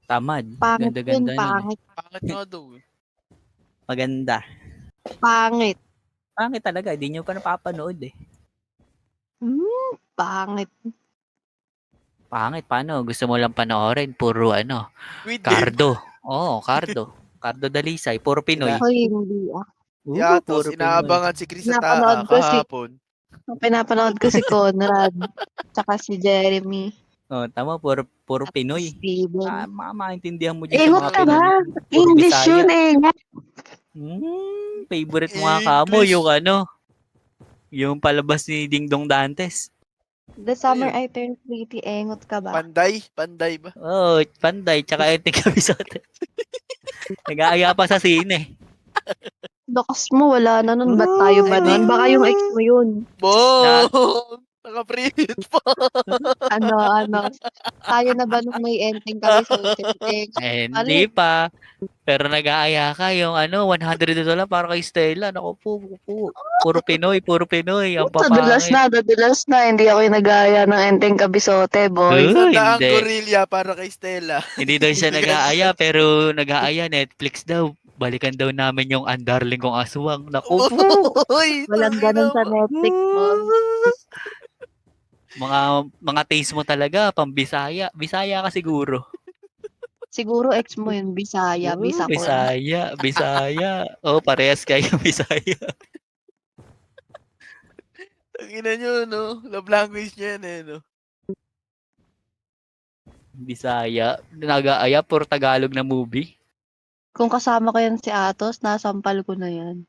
Tamad. Pangit yun, Ganda-ganda nun eh. pangit. Pangit nga daw eh. Maganda. Pangit. Pangit talaga, di nyo pa napapanood eh. Pangit. Pangit, paano? Gusto mo lang panoorin, puro Squid Game. Cardo. Oo, Cardo. Cardo Dalisay, puro Pinoy. Hoy, hindi Yatos, Puro Pinoy. inaabangan si Chris sa Pinapanood ko kahapon. Pinapanood ko si Conrad. Tsaka si Jeremy. Oh, tama, puro At Pinoy. Steven. Maintindihan mo dyan sa Ingot mga ka ba? Pinoy. Puro English Bisaya. yun eh. Favorite mo nga kamo, English. yung palabas ni Ding Dong Dantes. The Summer I Turned Pretty, engot ka ba? Panday? Panday ba? Oh, Panday, tsaka Enting Kabisote. Nag-aaya pa sa sine. Lakas mo, wala na nun. Ba't tayo ba nun? Baka yung ex mo yun. Bong! Naka-print pa. Tayo na ba nung may enteng kami sa Hindi pa. Pero nag-aaya ka yung $100 para kay Stella. Naku po. Puro Pinoy. Ang Dadulas papangit. na. Hindi ako yung nag-aaya ng enteng kabisote, boy. Sandaang Hindi. gorilla para kay Stella. Hindi daw siya nag-aaya, pero nag-aaya Netflix daw. Balikan daw namin yung Ang Darling Kong Aswang. Naku po. Uy, Walang ganun sa Netflix, boy. Mga taste mo talaga, pang Bisaya. Bisaya ka siguro. Siguro ex mo yun, Bisaya, Bisa ko. Bisaya. Oh, parehas kayo Bisaya. Tangina nyo, no? Love language niya yan, no? Bisaya. Nag-aaya, puro Tagalog na movie. Kung kasama ko yan si Atos, nasampal ko na yan.